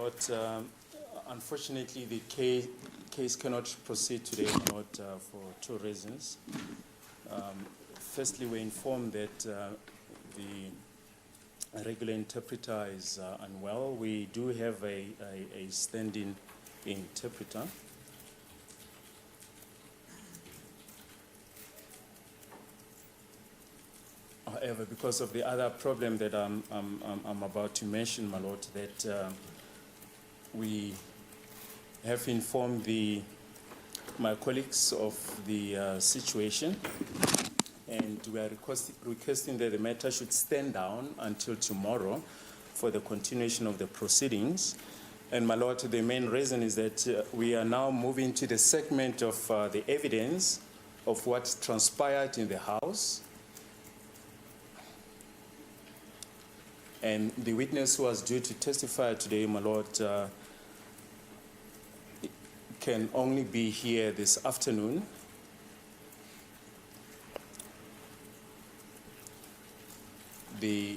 But unfortunately, the case cannot proceed today, for two reasons. Firstly, we're informed that the regular interpreter is unwell. We do have a standing interpreter. However, because of the other problem that I'm about to mention, my lord, that we have informed my colleagues of the situation, and we are requesting that the matter should stand down until tomorrow for the continuation of the proceedings. And my lord, the main reason is that we are now moving to the segment of the evidence of what transpired in the House. And the witness who was due to testify today, my lord, can only be here this afternoon. The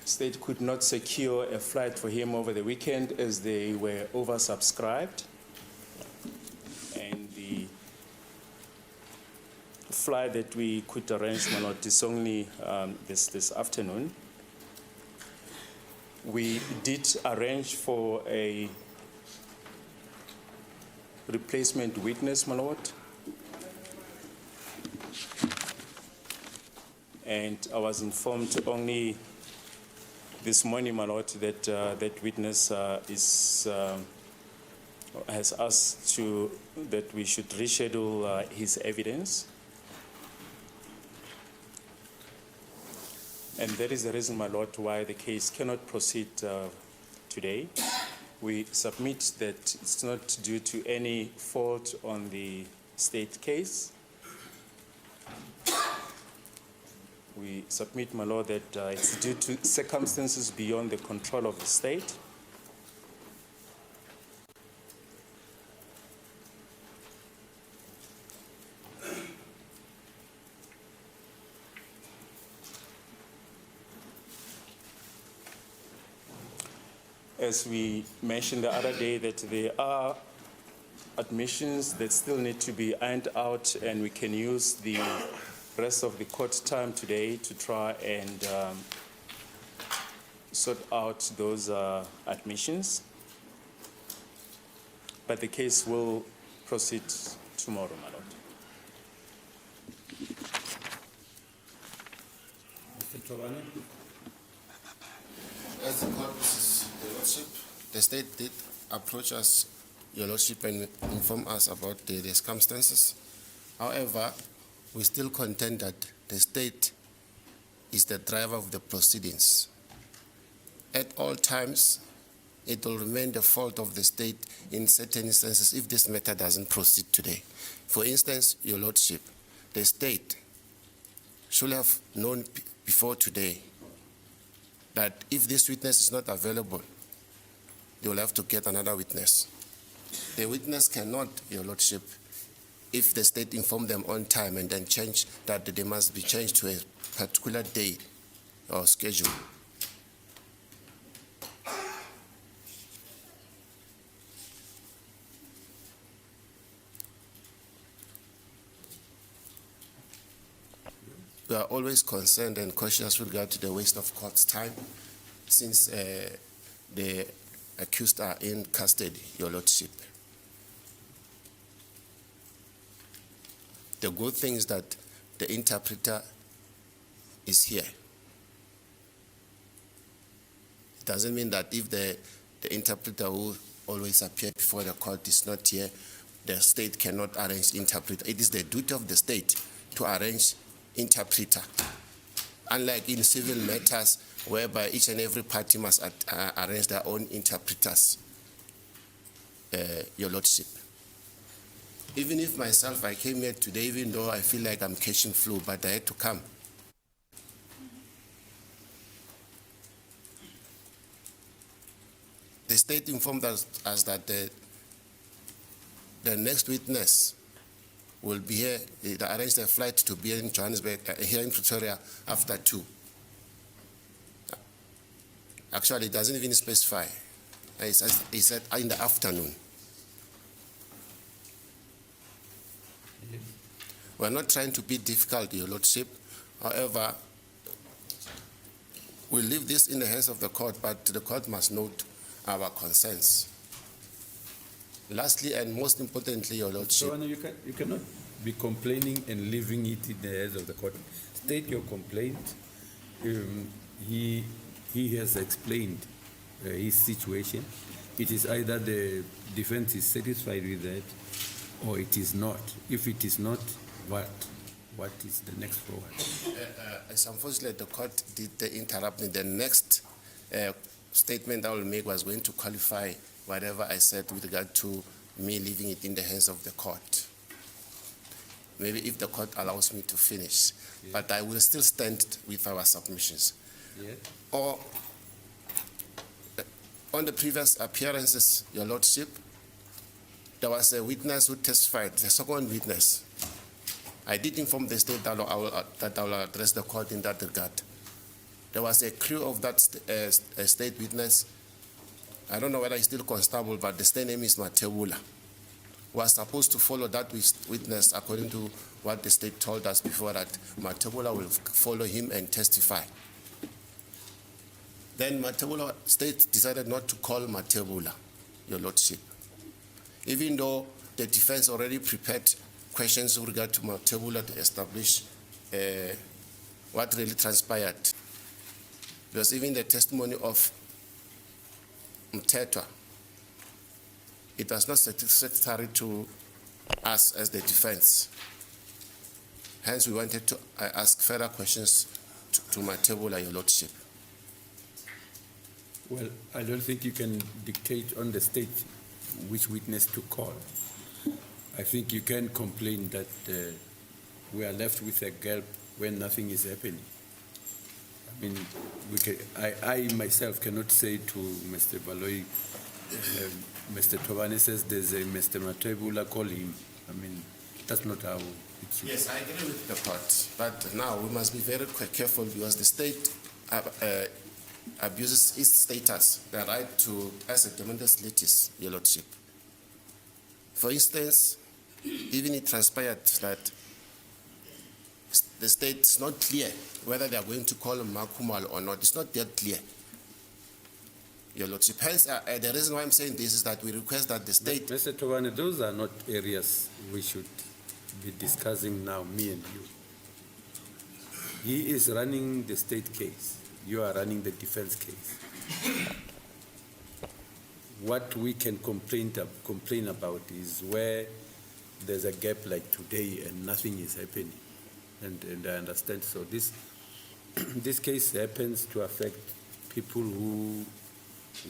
state could not secure a flight for him over the weekend as they were oversubscribed. And the flight that we could arrange, my lord, is only this afternoon. We did arrange for a replacement witness, my lord. And I was informed only this morning, my lord, that that witness has asked that we should reschedule his evidence. And that is the reason, my lord, why the case cannot proceed today. We submit that it's not due to any fault on the state case. We submit, my lord, that it's due to circumstances beyond the control of the state. As we mentioned the other day, that there are admissions that still need to be ironed out, and we can use the rest of the court time today to try and sort out those admissions. But the case will proceed tomorrow, my lord. As the court, Your Lordship, the state did approach us, Your Lordship, and inform us about the circumstances. However, we still contend that the state is the driver of the proceedings. At all times, it will remain the fault of the state in certain instances if this matter doesn't proceed today. For instance, Your Lordship, the state should have known before today that if this witness is not available, they will have to get another witness. The witness cannot, Your Lordship, if the state informed them on time and then change that they must be changed to a particular day or schedule. We are always concerned and cautious with regard to the waste of court's time, since the accused are in custody, Your Lordship. The good thing is that the interpreter is here. It doesn't mean that if the interpreter who always appears before the court is not here, the state cannot arrange interpreter. It is the duty of the state to arrange interpreter. Unlike in civil matters, whereby each and every party must arrange their own interpreters, Your Lordship. Even if myself, I came here today, even though I feel like I'm catching flu, but I had to come. The state informed us that the next witness will be here. They arranged a flight to be in Johannesburg, here in Pretoria, after 2. Actually, it doesn't even specify He said in the afternoon. We're not trying to be difficult, Your Lordship. However, we leave this in the hands of the court, but the court must note our concerns. Lastly, and most importantly, Your Lordship. So, you cannot be complaining and leaving it in the hands of the court. State your complaint. He has explained his situation. It is either the defense is satisfied with that or it is not. If it is not, what is the next forward? As unfortunately the court did interrupt me, the next statement I will make was going to qualify whatever I said with regard to me leaving it in the hands of the court. Maybe if the court allows me to finish. Yeah. But I will still stand with our submissions. Yeah. Or on the previous appearances, Your Lordship, there was a witness who testified, the second witness. I did inform the state that I will address the court in that regard. There was a crew of that state witness. I don't know whether he's still constable, but the state name is Matebula. Was supposed to follow that witness according to what the state told us before, that Matebula will follow him and testify. Then Matebula state decided not to call Matebula, Your Lordship. Even though the defense already prepared questions with regard to Matebula to establish what really transpired. Because even the testimony of Mtetwa, it was not satisfactory to us as the defense. Hence, we wanted to ask further questions to Matebula, Your Lordship. Well, I don't think you can dictate on the state which witness to call. I think you can complain that we are left with a gulp when nothing is happening. I mean, I myself cannot say to Mr. Baloyi, Mr. Tobane says there's a Mr. Matebula, call him. I mean, that's not how it's. Yes, I agree with the court. But now we must be very careful because the state abuses its status, the right to as a tremendous litis, Your Lordship. For instance, even it transpired that the state is not clear whether they are going to call Makumal or not. It's not that clear, Your Lordship. Hence, the reason why I'm saying this is that we request that the state... Mr. Tobane, those are not areas we should be discussing now, me and you. He is running the state case. You are running the defense case. What we can complain about is where there's a gap like today and nothing is happening. And I understand. So this case happens to affect people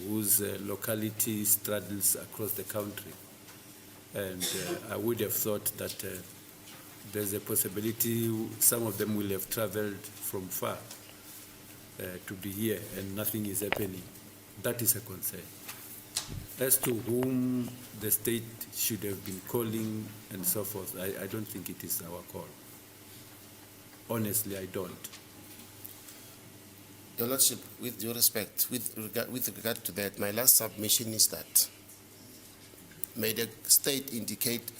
whose locality straddles across the country. And I would have thought that there's a possibility some of them will have traveled from far to be here and nothing is happening. That is a concern. As to whom the state should have been calling and so forth, I don't think it is our call. Honestly, I don't. Your Lordship, with due respect, with regard to that, my last submission is that may the state indicate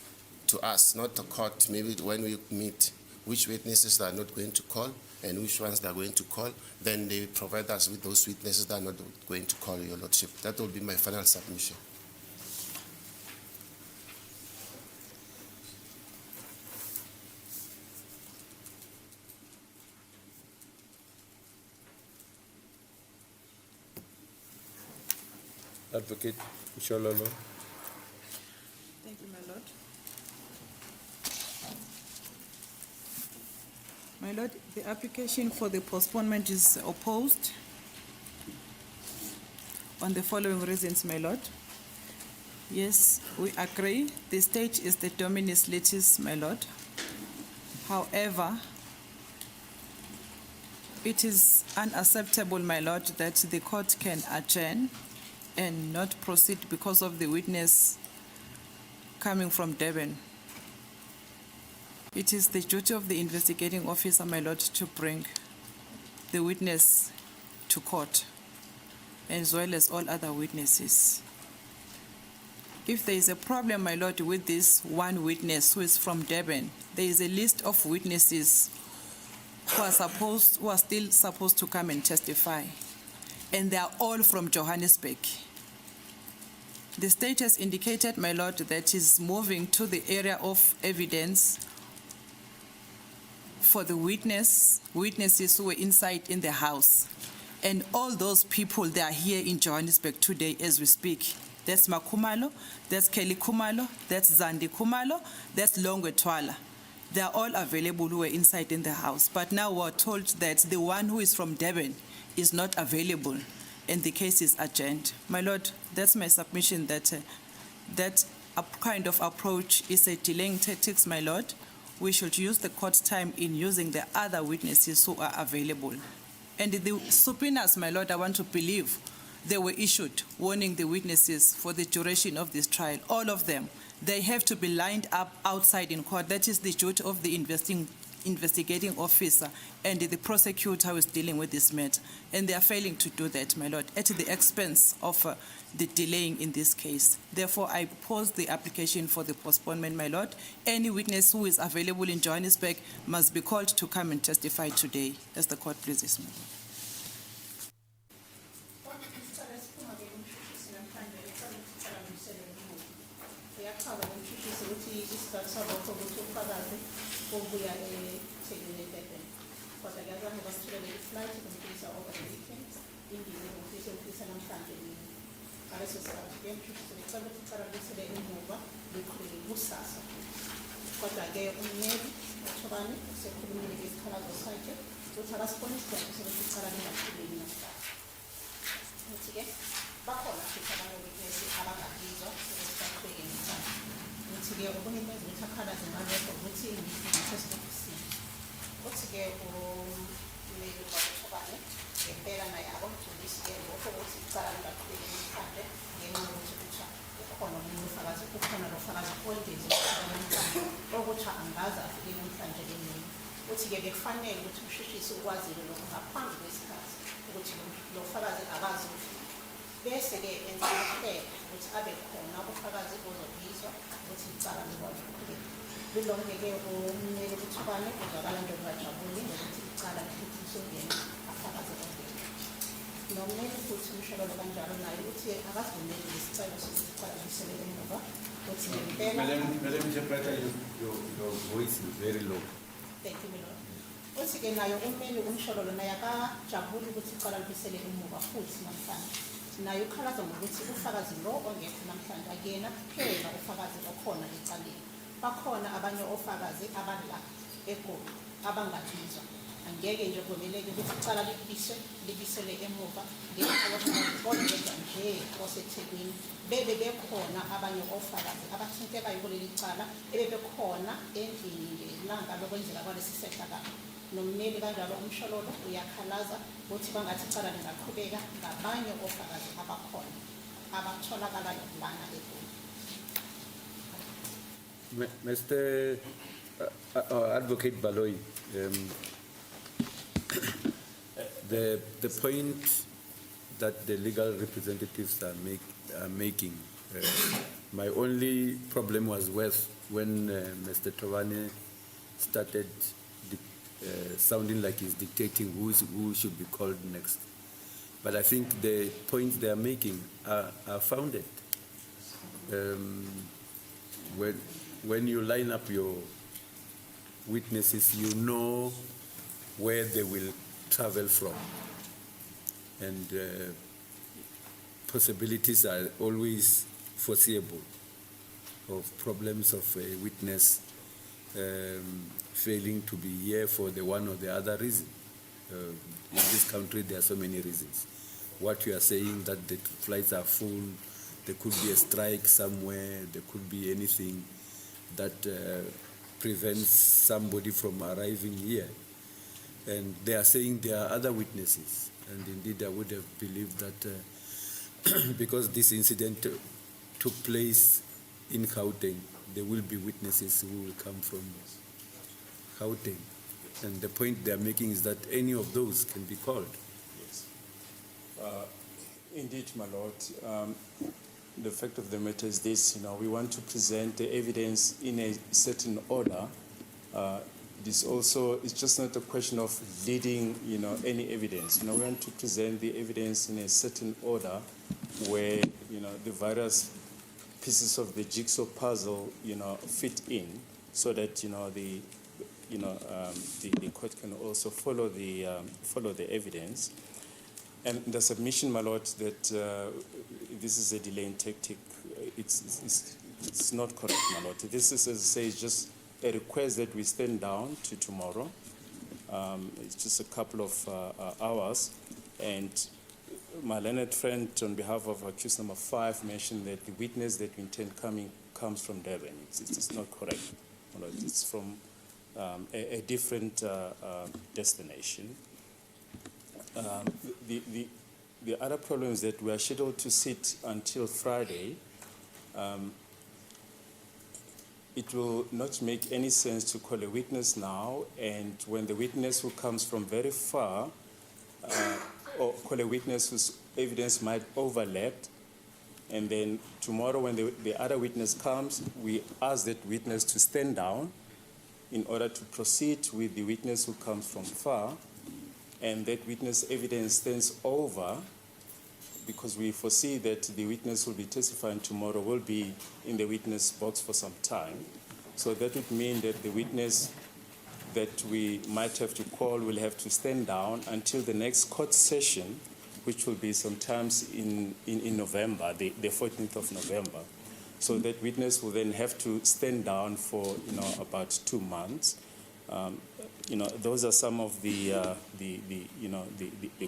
to us, not the court, maybe when we meet, which witnesses they are not going to call and which ones they are going to call, then they provide us with those witnesses that are not going to call, Your Lordship. That will be my final submission. Advocate Shololo. Thank you, my Lord. My Lord, the application for the postponement is opposed on the following reasons, my Lord. Yes, we agree. The state is the dominus litis, my Lord. However, it is unacceptable, my Lord, that the court can adjourn and not proceed because of the witness coming from Durban. It is the duty of the investigating officer, my Lord, to bring the witness to court. as well as all other witnesses. If there is a problem, my lord, with this one witness who is from Durban, there is a list of witnesses who are still supposed to come and testify, and they are all from Johannesburg. The state has indicated, my lord, that is moving to the area of evidence for the witnesses who were inside in the house. And all those people, they are here in Johannesburg today as we speak. That's Makumalo, that's Kelly Kumalo, that's Zandi Kumalo, that's Longwe Twala. They are all available who were inside in the house. But now we're told that the one who is from Durban is not available and the case is adjourned. My lord, that's my submission that that kind of approach is a delaying tactics, my lord. We should use the court time in using the other witnesses who are available. And the subpoenas, my lord, I want to believe they were issued warning the witnesses for the duration of this trial. All of them, they have to be lined up outside in court. That is the duty of the investigating officer and the prosecutor who is dealing with this matter. And they are failing to do that, my lord, at the expense of the delaying in this case. Therefore, I pose the application for the postponement, my lord. Any witness who is available in Johannesburg must be called to come and testify today, as the court pleases, my lord. Kodwa-ke ummeli uThobani usekhulumile ngesikhalazo sakhe ukuthi akasibonisile ukuthi icala lingaqhubeki namhlanje. Ukuthi-ke bakhona futhi abanye-witness abangabizwa ukuthi baqhubeke ngecala. Ukuthi-ke okunye kwenza ukuthi akhalaze ngalokho ukuthi ngitestifisile. Uthi-ke ummeli uThobani ngempela naye akumjulisi-ke lokho ukuthi icala lingaqhubeki namhlanje ngenxa yokuthi khona omunye ufakazi ukhona lofakazi owengenzi namhlanje okuthi angaze afike namhlanje emini. Uthi-ke bekufanele ukuthi usheshise ukwazile lokho ngaphambi kwesikhathi ukuthi lo fakazi akazi ukufika. Bese-ke enza ukuhlela ukuthi abe khona ufakazi ozobizwa ukuthi icala likwazi ukuqhubeka. Lilonke-ke ummeli uThobani uzwakala nje ungajabuli ngokuthi icala lihleliswe ungene afakazi onke. Nommeli futhi umshayelo kanjalo naye ukuthi akasivumeli lesicelo sokuthi icala liselele emuva. Uthi ngempela Madam Interpreter, your voice is very low. thank you, my lord. Uthi-ke nayo ummeli umshayelo naye akajabuli ukuthi icala liselele emuva futhi namhlanje. Naye ukhalaza ngokuthi ufakazi lo ongekho namhlanje akuyena kuphela ufakazi okhona ecaleni. Bakhona abanye ofakazi abala eGoli abangabizwa. Angeke nje kumeleke ukuthi icala libisele emuva ngenxa nje oseThekwini bebe bekhona abanye ofakazi abathintekayo kuleli cala ebebekhona endlini ngelanga lokwenzeka kwalesi sehlakalo. Nommeli kanjalo umshololo uyakhalaza ukuthi bangathi icala lingaqhubeka ngabanye ofakazi abakhona abatholakala lana eGoli. Mr. Advocate Baloyi, the point that the legal representatives are making, my only problem was when Mr. Tovane started sounding like he's dictating who should be called next. But I think the points they are making are founded. When you line up your witnesses, you know where they will travel from. And possibilities are always foreseeable of problems of a witness failing to be here for the one or the other reason. In this country, there are so many reasons. What you are saying, that the flights are full, there could be a strike somewhere, there could be anything that prevents somebody from arriving here. And they are saying there are other witnesses. And indeed, I would have believed that because this incident took place in Gauteng, there will be witnesses who will come from Gauteng. And the point they are making is that any of those can be called. Yes. Indeed, my lord. The fact of the matter is this, we want to present the evidence in a certain order. It's just not a question of leading, any evidence. We want to present the evidence in a certain order where, the various pieces of the jigsaw puzzle, fit in so that, the court can also follow the evidence. And the submission, my lord, that this is a delaying tactic, it's not correct, my lord. This is, as I say, just a request that we stand down to tomorrow. It's just a couple of hours. And my learned friend, on behalf of accused number 5, mentioned that the witness that we intend coming comes from Durban. It's not correct, my lord. It's from a different destination. The other problem is that we are scheduled to sit until Friday. It will not make any sense to call a witness now, and when the witness who comes from very far, or call a witness whose evidence might overlap, and then tomorrow when the other witness comes, we ask that witness to stand down in order to proceed with the witness who comes from far, and that witness evidence stands over because we foresee that the witness will be testifying tomorrow will be in the witness box for some time. So that would mean that the witness that we might have to call will have to stand down until the next court session, which will be sometimes in November, the 14th of November. So that witness will then have to stand down for about 2 months. Those are some of the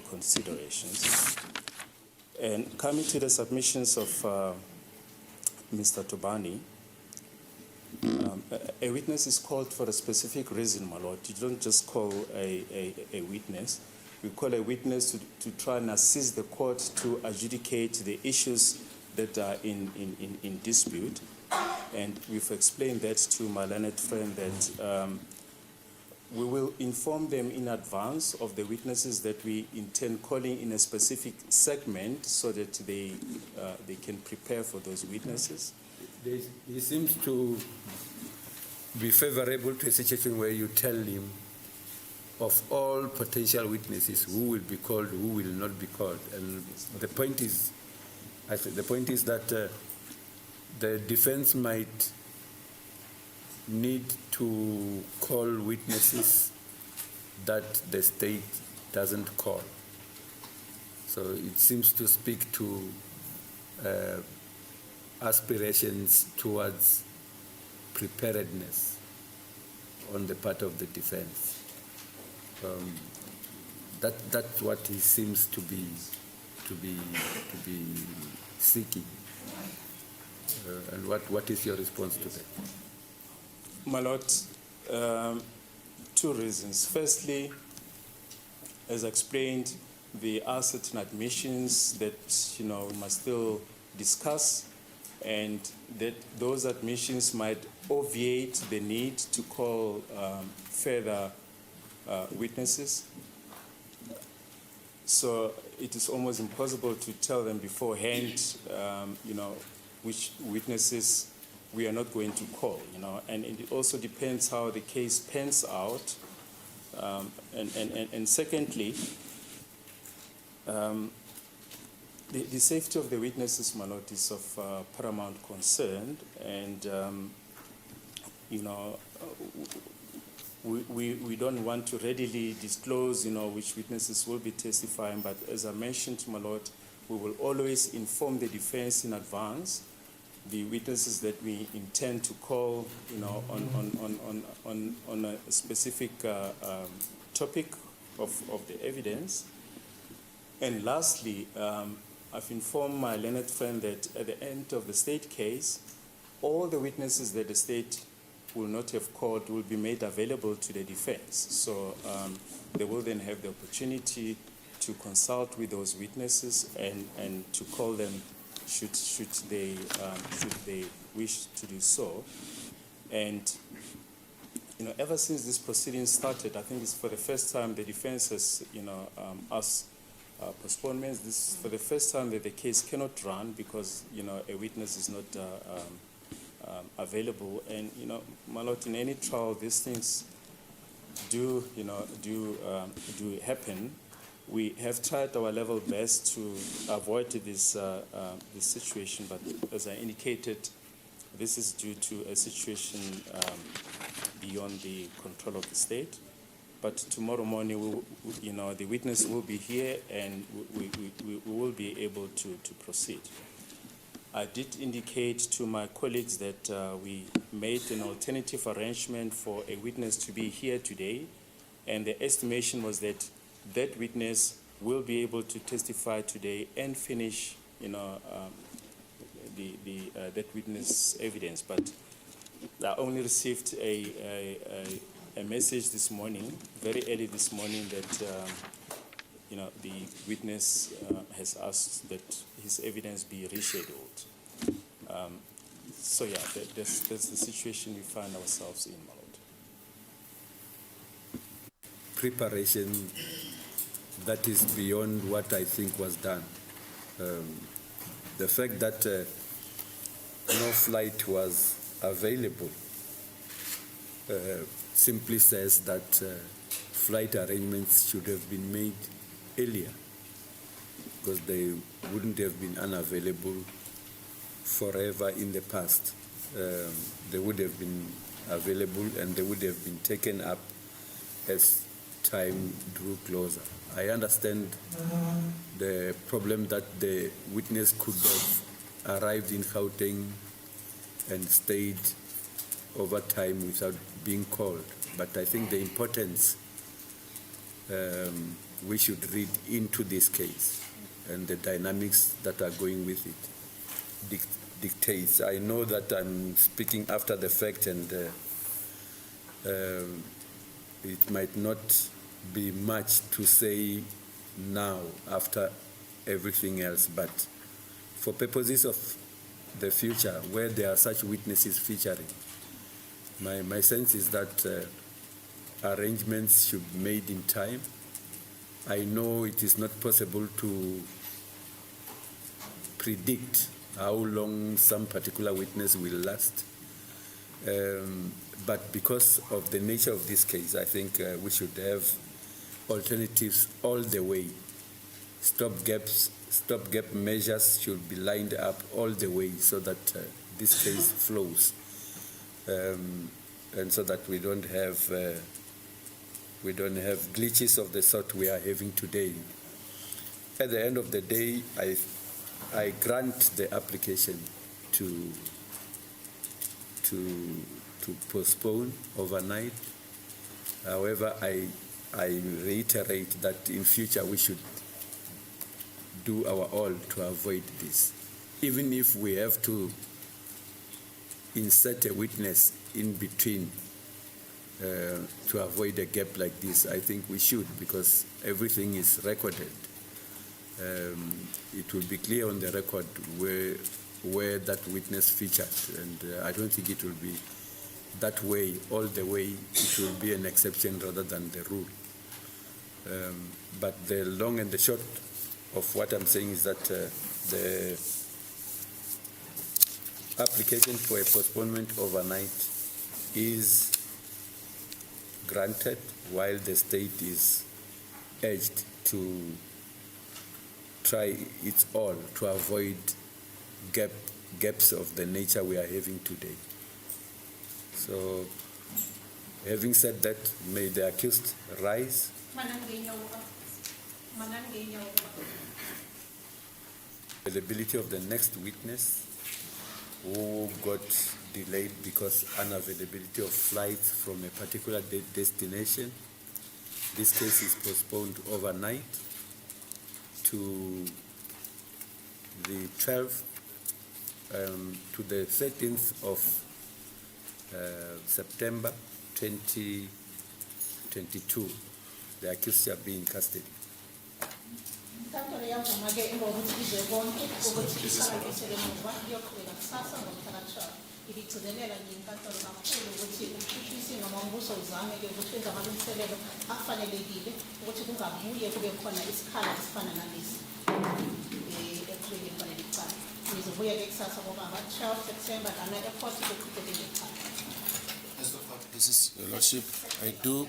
considerations. And coming to the submissions of Mr. Tobani, a witness is called for a specific reason, my lord. You don't just call a witness. We call a witness to try and assist the court to adjudicate the issues that are in dispute. And we've explained that to my learned friend that we will inform them in advance of the witnesses that we intend calling in a specific segment so that they can prepare for those witnesses. He seems to be favorable to a situation where you tell him of all potential witnesses who will be called, who will not be called. And the point is, I think the point is that the defense might need to call witnesses that the state doesn't call. So it seems to speak to aspirations towards preparedness on the part of the defense. That's what he seems to be seeking. And what is your response to that? My lord, 2 reasons. Firstly, as explained, there are certain admissions that we must still discuss, and that those admissions might obviate the need to call further witnesses. So it is almost impossible to tell them beforehand, which witnesses we are not going to call, and it also depends how the case pans out. And secondly, the safety of the witnesses, my lord, is of paramount concern, and we don't want to readily disclose, which witnesses will be testifying. But as I mentioned, my lord, we will always inform the defense in advance the witnesses that we intend to call, on a specific topic of the evidence. And lastly, I've informed my learned friend that at the end of the state case, all the witnesses that the state will not have called will be made available to the defense. So they will then have the opportunity to consult with those witnesses and to call them should they wish to do so. And ever since this proceeding started, I think it's for the first time the defense has asked postponements. This is for the first time that the case cannot run because, a witness is not available. And, my lord, in any trial, these things do happen. We have tried our level best to avoid this situation, but as I indicated, this is due to a situation beyond the control of the state. But tomorrow morning, the witness will be here, and we will be able to proceed. I did indicate to my colleagues that we made an alternative arrangement for a witness to be here today, and the estimation was that that witness will be able to testify today and finish, that witness evidence. But I only received a message this morning, very early this morning, that the witness has asked that his evidence be rescheduled. So yeah, that's the situation we find ourselves in, my lord. Preparation that is beyond what I think was done. The fact that no flight was available simply says that flight arrangements should have been made earlier, because they wouldn't have been unavailable forever in the past. They would have been available, and they would have been taken up as time drew closer. I understand the problem that the witness could have arrived in Gauteng and stayed over time without being called. But I think the importance we should read into this case and the dynamics that are going with it dictates. I know that I'm speaking after the fact, and it might not be much to say now after everything else, but for purposes of the future, where there are such witnesses featuring, my sense is that arrangements should be made in time. I know it is not possible to predict how long some particular witness will last, but because of the nature of this case, I think we should have alternatives all the way. Stopgap measures should be lined up all the way so that this case flows, and so that we don't have glitches of the sort we are having today. At the end of the day, I grant the application to postpone overnight. However, I reiterate that in future we should do our all to avoid this. Even if we have to insert a witness in between to avoid a gap like this, I think we should, because everything is recorded. It will be clear on the record where that witness featured, and I don't think it will be that way all the way. It will be an exception rather than the rule. But the long and the short of what I'm saying is that the application for a postponement overnight is granted, while the state is urged to try its all to avoid gaps of the nature we are having today. So, having said that, may the accused rise. Availability of the next witness who got delayed because unavailability of flights from a particular destination. This case is postponed overnight to the 12th to the 13th of September 2022. The accused shall be in custody. inkantolo yavuma-ke emva kokuthi izwe konke ukuthi iphakamisele emuva iyoqhubeka kusasa ngomhlaka-12 iligcizelela nje inkantolo kakhulu ukuthi ushishisi noma umbuso uzame-ke ukuthi wenze amalungiselelo afanelekile ukuthi kungabuye kube khona isikhala esifana nalesi eqhubeni efanele icala nizobuya-ke kusasa kobaba 12 September lana e-court kuqhubekele icala. This is Your Lordship. I do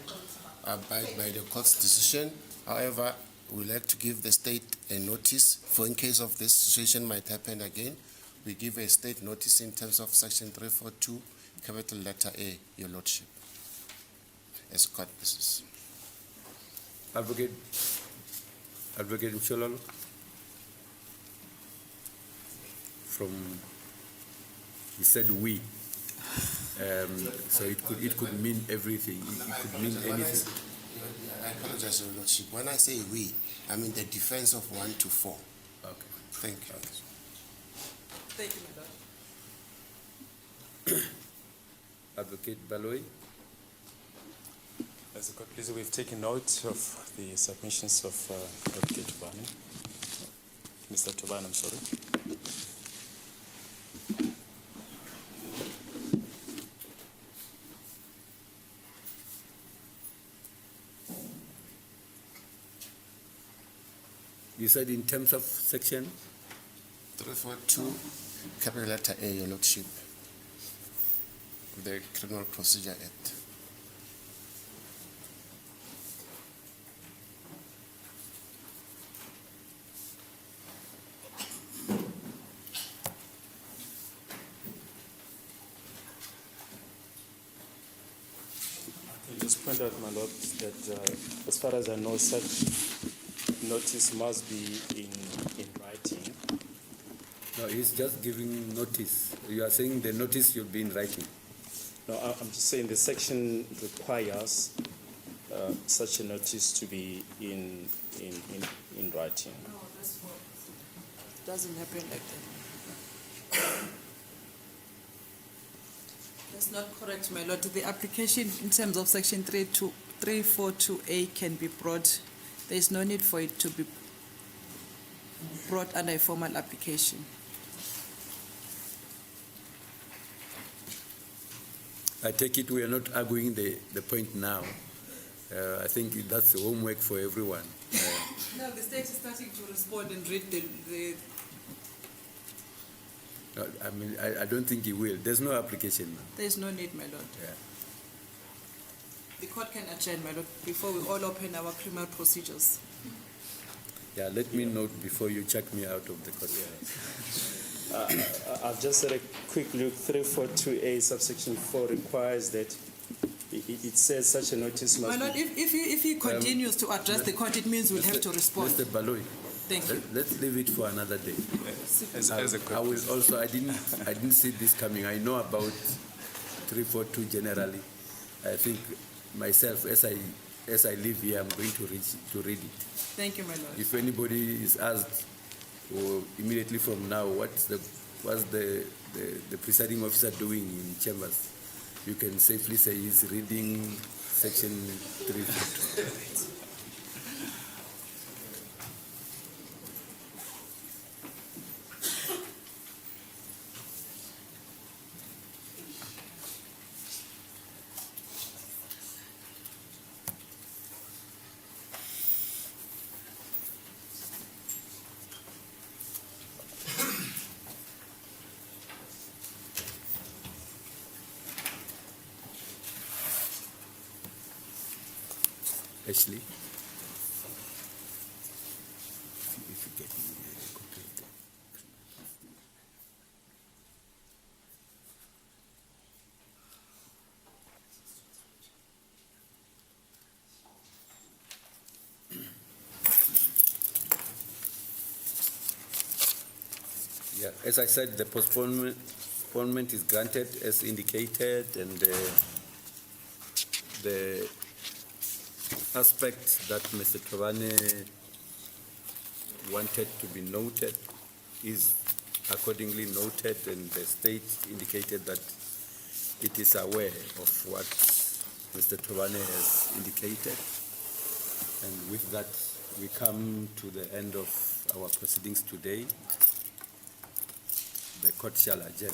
abide by the court's decision. However, we like to give the state a notice for in case of this situation might happen again. We give a state notice in terms of section 342, capital letter A, Your Lordship. As court business. Advocate Mshololo? He said we. So it could mean everything. It could mean anything. I apologize, Your Lordship. When I say we, I mean the defense of 1 to 4. Okay. Thank you. Thank you, my lord. Advocate Baloy? As a court, please, we've taken note of the submissions of Advocate Tobani. Mr. Tobani, I'm sorry. You said in terms of section? 342, capital letter A, Your Lordship, of the Criminal Procedure Act. I just point out, my lord, that as far as I know, such notice must be in writing. No, he's just giving notice. You are saying the notice should be in writing. No, I'm just saying the section requires such a notice to be in writing. No, that's what doesn't happen like that. That's not correct, my lord. The application in terms of section 342A can be brought. There is no need for it to be brought under a formal application. I take it we are not arguing the point now. I think that's homework for everyone. Now the state is starting to respond and read the I mean, I don't think he will. There's no application now. there is no need, my lord. Yeah. The court can adjourn, my lord, before we all open our criminal procedures. Yeah, let me note before you check me out of the court. I've just had a quick look. 342A subsection 4 requires that it says such a notice must My lord, be. if he continues to address the court, it means we'll have to respond. Mr. Baloy, Thank you. let's leave it for another day. As a I will also. I didn't see this coming. I know about 342 generally. I think myself, as I live here, I'm going to read it. Thank you, my lord. If anybody is asked, or immediately from now, what's the presiding officer doing in chambers, you can safely say he's reading section 342. Ashley? If you get me a complaint. Yeah, as I said, the postponement is granted as indicated, and the aspect that Mr. Tobane wanted to be noted is accordingly noted, and the state indicated that it is aware of what Mr. Tobane has indicated, and with that we come to the end of our proceedings today. The court shall adjourn.